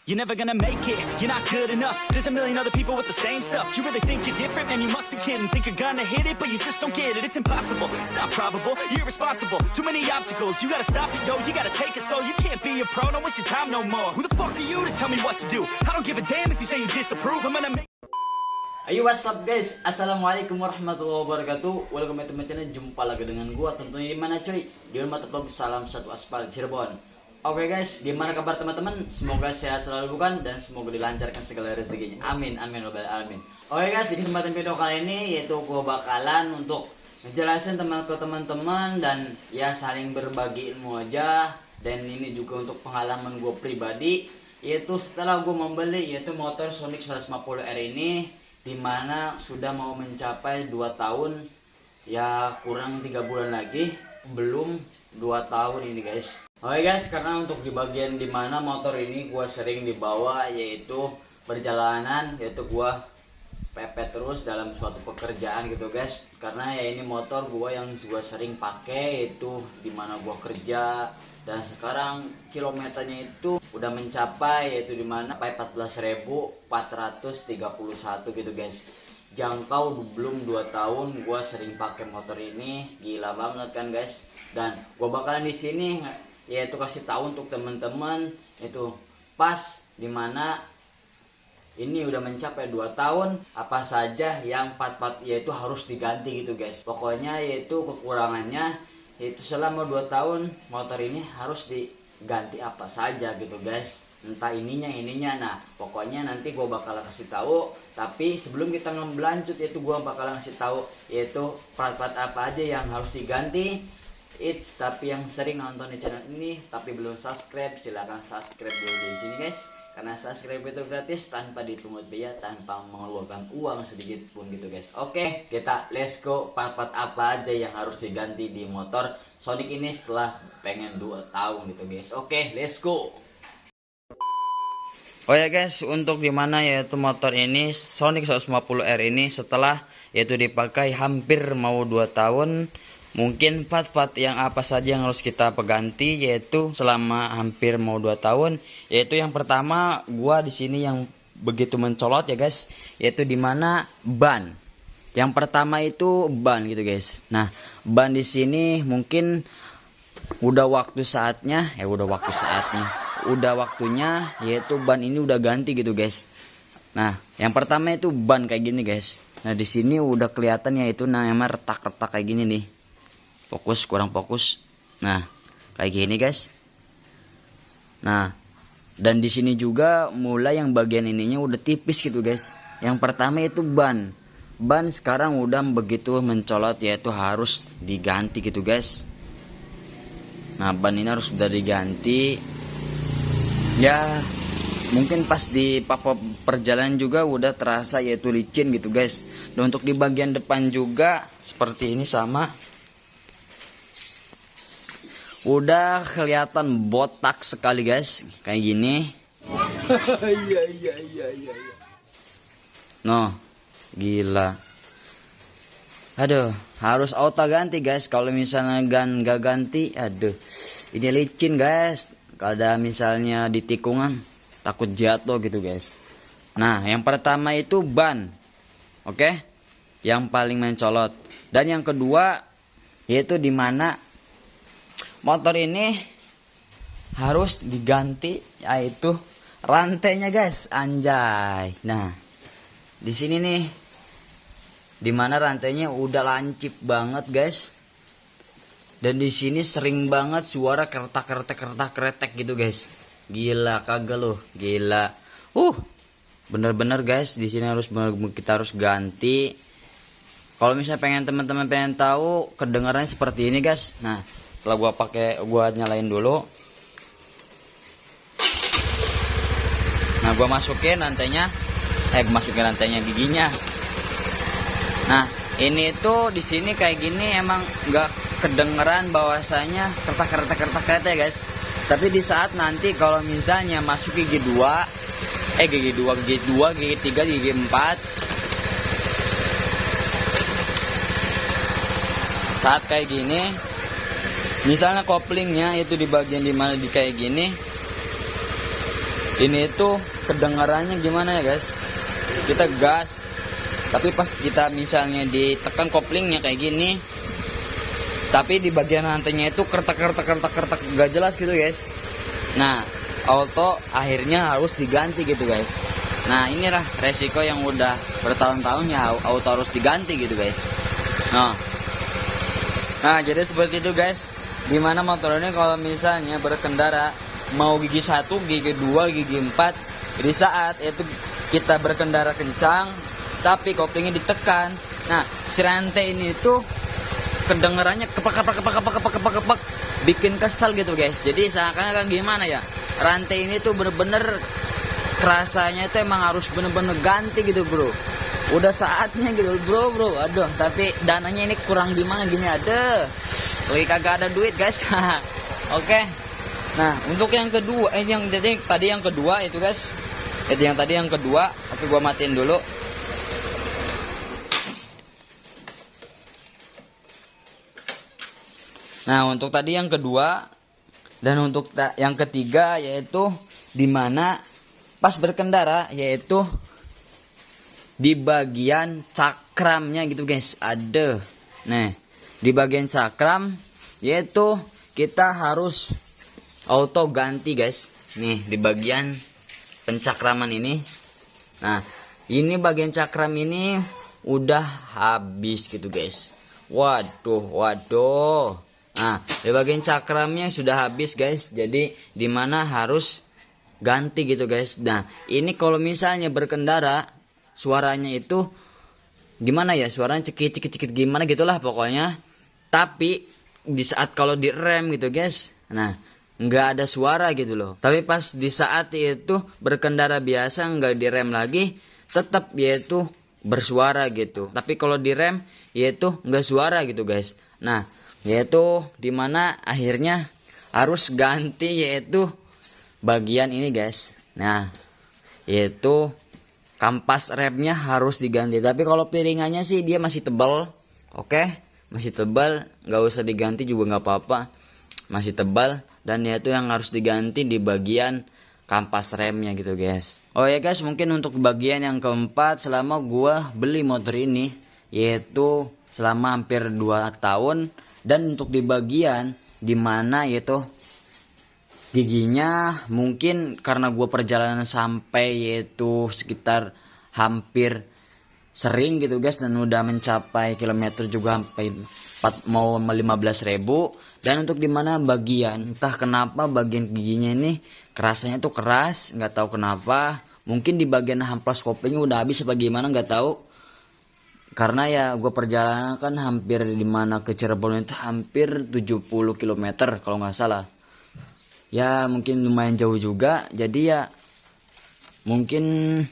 You're never gonna make it, you're not good enough. There's a million other people with the same stuff. You really think you're different? Man, you must be kidding. Think you're gonna hit it, but you just don't get it. It's impossible, it's not probable, you're irresponsible. Too many obstacles, you gotta stop it, yo. You gotta take it slow, you can't be a pro. Don't waste your time no more. Who the fuck are you to tell me what to do? I don't give a damn if you say you disapprove. I'm gonna make... Ayo, what's up guys? Assalamualaikum warahmatullahi wabarakatuh. Welcome to my channel. Jumpa lagi dengan gua tentunya di mana cuy? Di rumah vlog Salam Satu Aspal Cirebon. Oke guys, gimana kabar teman-teman? Semoga sehat selalu bukan dan semoga dilancarkan segala rezekinya. Amin amin robbal alamin. Oke guys, di kesempatan video kali ini yaitu gua bakalan untuk ngejelasin ke teman-teman dan ya saling berbagi ilmu aja. Dan ini juga untuk pengalaman gua pribadi, yaitu setelah gua membeli yaitu motor Sonic 150R ini, dimana sudah mau mencapai 2 tahun, ya kurang 3 bulan lagi, belum 2 tahun ini guys. Oke guys, karena untuk di bagian dimana motor ini gua sering dibawa yaitu perjalanan, yaitu gua pepet terus dalam suatu pekerjaan gitu guys. Karena ya ini motor gua yang gua sering pakai yaitu dimana gua kerja, dan sekarang kilometernya itu udah mencapai yaitu dimana 14.431 gitu guys. Jangkau belum 2 tahun gua sering pakai motor ini, gila banget kan guys. Dan gua bakalan di sini yaitu kasih tahu untuk teman-teman itu pas dimana ini udah mencapai 2 tahun apa saja yang part-part yaitu harus diganti gitu guys. Pokoknya yaitu kekurangannya yaitu selama 2 tahun motor ini harus diganti apa saja gitu guys. Entah ininya. Nah, pokoknya nanti gua bakalan kasih tahu. Tapi sebelum kita ngelanjut yaitu gua bakalan kasih tahu yaitu part-part apa aja yang harus diganti. Tapi yang sering nonton di channel ini tapi belum subscribe, silahkan subscribe dulu di sini guys. Karena subscribe itu gratis tanpa dipungut biaya, tanpa mengeluarkan uang sedikit pun gitu guys. Oke, kita let's go. Part-part apa aja yang harus diganti di motor Sonic ini setelah pengen 2 tahun gitu guys. Oke, let's go. Oh ya guys, untuk dimana yaitu motor ini Sonic 150R ini setelah yaitu dipakai hampir mau 2 tahun, mungkin part-part yang apa saja yang harus kita ganti yaitu selama hampir mau 2 tahun. Yaitu yang pertama gua di sini yang begitu mencolot ya guys, yaitu dimana ban. Yang pertama itu ban gitu guys. Nah, ban di sini mungkin udah waktunya yaitu ban ini udah ganti gitu guys. Nah, yang pertama itu ban kayak gini guys. Nah, di sini udah kelihatan yaitu namanya retak-retak kayak gini nih. Kurang fokus. Nah, kayak gini guys. Nah, dan di sini juga mulai yang bagian ininya udah tipis gitu guys. Yang pertama itu ban. Ban sekarang udah begitu mencolot yaitu harus diganti gitu guys. Nah, ban ini harus sudah diganti. Ya, mungkin pas di perjalanan juga udah terasa yaitu licin gitu guys. Dan untuk di bagian depan juga seperti ini sama. Udah kelihatan botak sekali guys, kayak gini. Iya. Noh, gila. Aduh, harus auto ganti guys. Kalau misalnya nggak ganti, aduh, ini licin guys. Kalau misalnya di tikungan, takut jatuh gitu guys. Nah, yang pertama itu ban, oke, yang paling mencolot. Dan yang kedua, yaitu dimana motor ini harus diganti yaitu rantainya guys, anjay. Nah, di sini nih dimana rantainya udah lancip banget guys. Dan di sini sering banget suara kertak-kertek gitu guys. Gila kagak loh, gila. Bener-bener guys, di sini kita harus ganti. Kalau misalnya teman-teman pengen tahu kedengarannya seperti ini guys. Nah, setelah gua nyalain dulu. Nah, gua masukin rantainya giginya. Nah, ini tuh di sini kayak gini emang nggak kedengeran bahwasanya kertak ya guys. Tapi di saat nanti kalau misalnya masuk gigi 2, gigi 3, gigi 4, saat kayak gini, misalnya koplingnya itu di bagian dimana di kayak gini, ini tuh kedengarannya gimana ya guys, kita gas tapi pas kita misalnya ditekan koplingnya kayak gini, tapi di bagian rantainya itu kertak gak jelas gitu guys. Nah auto akhirnya harus diganti gitu guys. Nah inilah resiko yang udah bertahun-tahun ya auto harus diganti gitu guys. Nah jadi seperti itu guys, dimana motor ini kalau misalnya berkendara mau gigi 1, gigi 2, gigi 4, di saat itu kita berkendara kencang tapi koplingnya ditekan, nah si rantai ini tuh kedengarannya kepak, bikin kesel gitu guys. Jadi seakan-akan gimana ya, rantai ini tuh bener-bener kerasanya itu emang harus bener-bener ganti gitu bro. Udah saatnya gitu bro. Aduh, tapi dananya ini kurang gimana gini, ada lagi kagak ada duit guys. Oke. Nah untuk yang kedua, yang tadi yang kedua itu guys, itu yang tadi yang kedua. Oke, gua matiin dulu. Nah untuk tadi yang kedua dan untuk yang ketiga yaitu dimana pas berkendara, yaitu di bagian cakramnya gitu guys, ada. Nah di bagian cakram yaitu kita harus auto ganti guys. Nih di bagian pencakraman ini. Nah ini bagian cakram ini udah habis gitu guys. Waduh. Nah di bagian cakramnya sudah habis guys, jadi dimana harus ganti gitu guys. Nah ini kalau misalnya berkendara suaranya itu gimana ya, suaranya cekit gimana gitulah pokoknya. Tapi di saat kalau direm gitu guys, nah nggak ada suara gitu loh. Tapi pas di saat itu berkendara biasa nggak direm lagi, tetap yaitu bersuara gitu. Tapi kalau direm yaitu nggak suara gitu guys. Nah yaitu dimana akhirnya harus ganti yaitu bagian ini guys. Nah yaitu kampas remnya harus diganti. Tapi kalau piringannya sih dia masih tebal. Oke, masih tebal, nggak usah diganti juga nggak apa-apa, masih tebal. Dan yaitu yang harus diganti di bagian kampas remnya gitu guys. Oh ya guys, mungkin untuk bagian yang keempat selama gua beli motor ini, yaitu selama hampir 2 tahun. Dan untuk di bagian dimana yaitu giginya mungkin karena gue perjalanan sampai yaitu sekitar hampir sering gitu guys, dan udah mencapai kilometer juga sampai mau 15.000. Dan untuk dimana bagian entah kenapa bagian giginya ini kerasanya tuh keras, nggak tahu kenapa. Mungkin di bagian amplas koplingnya udah habis apa gimana nggak tahu. Karena ya gue perjalanan kan hampir dimana ke Cirebon itu hampir 70 km kalau nggak salah. Ya mungkin lumayan jauh juga, jadi ya mungkin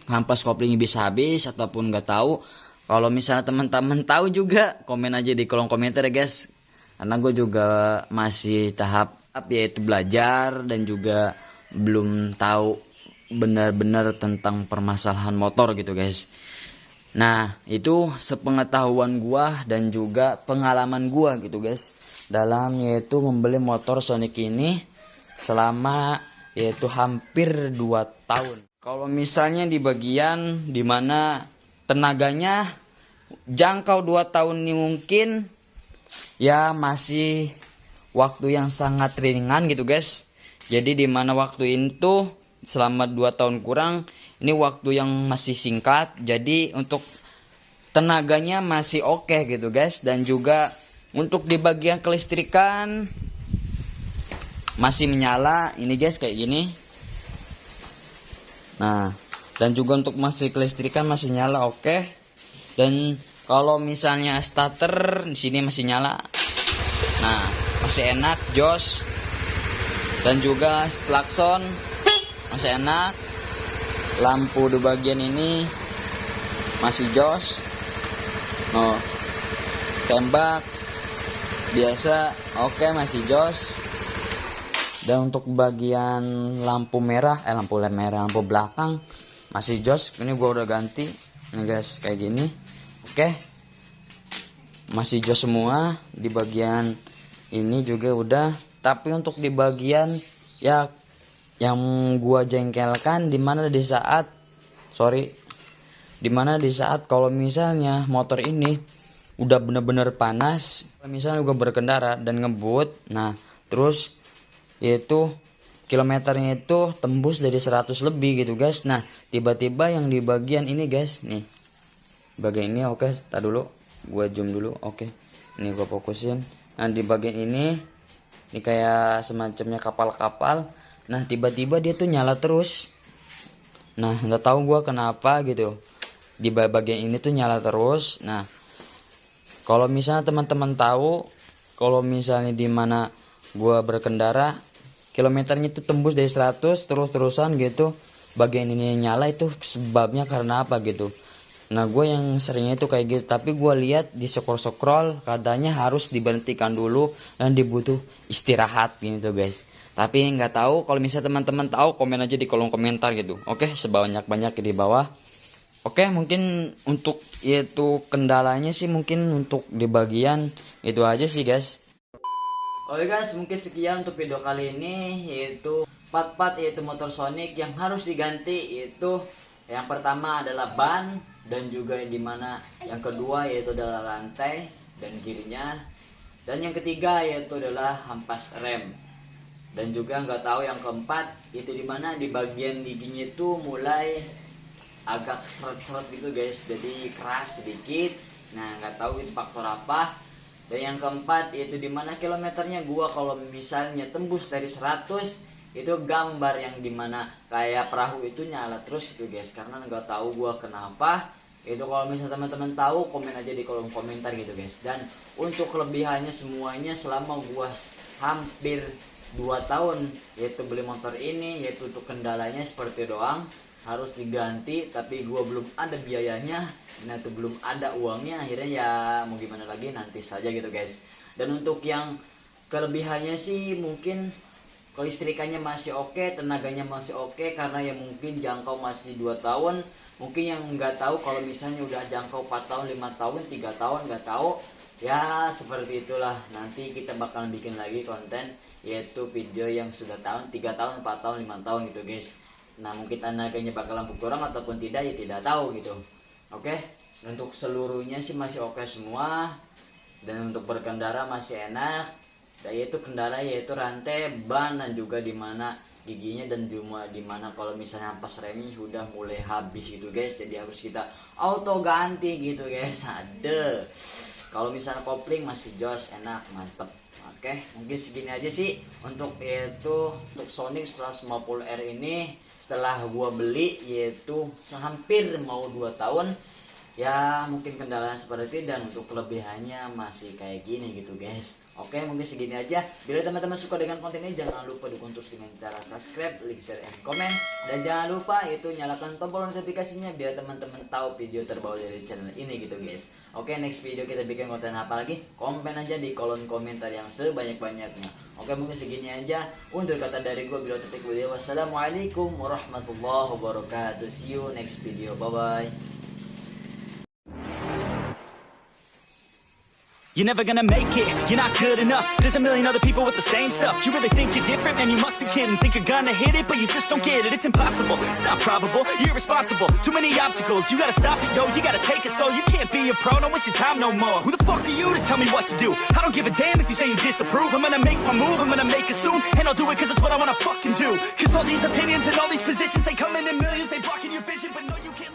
hampas koplingnya bisa habis ataupun nggak tahu. Kalau misalnya teman-teman tahu juga komen aja di kolom komentar ya guys, karena gue juga masih tahap yaitu belajar dan juga belum tahu benar-benar tentang permasalahan motor gitu guys. Nah itu sepengetahuan gue dan juga pengalaman gue gitu guys dalam yaitu membeli motor Sonic ini selama yaitu hampir 2 tahun. Kalau misalnya di bagian dimana tenaganya jangkau 2 tahun ini mungkin ya masih waktu yang sangat ringan gitu guys. Jadi dimana waktu itu selama 2 tahun kurang, ini waktu yang masih singkat. Jadi untuk tenaganya masih oke gitu guys. Dan juga untuk di bagian kelistrikan masih menyala ini guys kayak gini. Nah dan juga untuk masih kelistrikan masih nyala oke. Dan kalau misalnya starter di sini masih nyala, nah masih enak jos. Dan juga klakson masih enak. Lampu di bagian ini masih jos. Oh, tembak biasa oke masih jos. Dan untuk bagian lampu merah, lampu belakang masih jos. Ini gua udah ganti nih guys kayak gini. Oke, masih jos semua. Di bagian ini juga udah. Tapi untuk di bagian ya yang gua jengkelkan dimana di saat kalau misalnya motor ini udah bener-bener panas, misalnya gua berkendara dan ngebut, nah terus yaitu kilometernya itu tembus dari 100 lebih gitu guys. Nah tiba-tiba yang di bagian ini guys, nih bagian ini, oke, tar dulu gua zoom dulu, oke, ini gua fokusin. Nah di bagian ini kayak semacamnya kapal-kapal. Nah tiba-tiba dia tuh nyala terus. Nah nggak tahu gua kenapa gitu, di bagian ini tuh nyala terus. Nah kalau misalnya teman-teman tahu, kalau misalnya di mana gua berkendara kilometernya itu tembus dari 100 terus-terusan gitu, bagian ini nyala, itu sebabnya karena apa gitu. Nah gue yang seringnya itu kayak gitu, tapi gue lihat di scroll katanya harus diberhentikan dulu dan dibutuh istirahat gitu guys. Tapi nggak tahu, kalau misalnya teman-teman tahu komen aja di kolom komentar gitu. Oke, sebanyak-banyak di bawah. Oke, mungkin untuk itu kendalanya sih mungkin untuk di bagian itu aja sih guys. Oke guys, mungkin sekian untuk video kali ini, yaitu part-part yaitu motor Sonic yang harus diganti. Yaitu yang pertama adalah ban, dan juga dimana yang kedua yaitu adalah rantai dan girinya, dan yang ketiga yaitu adalah ampas rem, dan juga nggak tahu yang keempat itu dimana di bagian giginya itu mulai agak seret-seret gitu guys, jadi keras sedikit. Nah nggak tahu itu faktor apa. Dan yang keempat yaitu dimana kilometernya gua kalau misalnya tembus dari 100 itu gambar yang dimana kayak perahu itu nyala terus gitu guys, karena nggak tahu gua kenapa. Itu kalau misalnya teman-teman tahu komen aja di kolom komentar gitu guys. Dan untuk kelebihannya semuanya selama gua hampir 2 tahun yaitu beli motor ini, yaitu untuk kendalanya seperti doang harus diganti, tapi gua belum ada biayanya, nah itu belum ada uangnya, akhirnya ya mau gimana lagi, nanti saja gitu guys. Dan untuk yang kelebihannya sih mungkin kelistrikannya masih oke, tenaganya masih oke, karena ya mungkin jangkau masih 2 tahun. Mungkin yang nggak tahu kalau misalnya udah jangkau 4 tahun, 5 tahun, 3 tahun nggak tahu ya, seperti itulah. Nanti kita bakalan bikin lagi konten yaitu video yang sudah tahun 3 tahun, 4 tahun, 5 tahun gitu guys. Nah mungkin tenaganya bakalan berkurang ataupun tidak, ya tidak tahu gitu. Oke, untuk seluruhnya sih masih oke semua, dan untuk berkendara masih enak. Dan yaitu kendala yaitu rantai, ban, dan juga dimana giginya, dan cuma dimana kalau misalnya ampas remnya sudah mulai habis gitu guys, jadi harus kita auto ganti gitu guys. Ada kalau misalnya kopling masih jos, enak, mantep. Oke, mungkin segini aja sih untuk untuk Sonic 150R ini. Setelah gua beli yaitu hampir mau 2 tahun ya, mungkin kendalanya seperti itu, dan untuk kelebihannya masih kayak gini gitu guys. Oke, mungkin segini aja. Bila teman-teman suka dengan konten ini, jangan lupa dukung terus dengan cara subscribe, like, share, and komen. Dan jangan lupa itu nyalakan tombol notifikasinya biar teman-teman tahu video terbaru dari channel ini gitu guys. Oke, next video kita bikin konten apa lagi? Komen aja di kolom komentar yang sebanyak-banyaknya. Oke, mungkin segini aja. Undur kata dari gue, Bilo Titik Video. Wassalamualaikum warahmatullahi wabarakatuh. See you next video. Bye-bye. You're never gonna make it, you're not good enough. There's a million other people with the same stuff. You really think you're different? Man, you must be kidding. Think you're gonna hit it, but you just don't get it. It's impossible, it's not probable, you're irresponsible. Too many obstacles, you gotta stop it, yo. You gotta take it slow, you can't be a pro, don't waste your time no more. Who the fuck are you to tell me what to do? I don't give a damn if you say you disapprove. I'm gonna make my move, I'm gonna make it soon. And I'll do it cause it's what I wanna fucking do. Cause all these opinions and all these positions, they come in millions. They blocking your vision, but no, you can't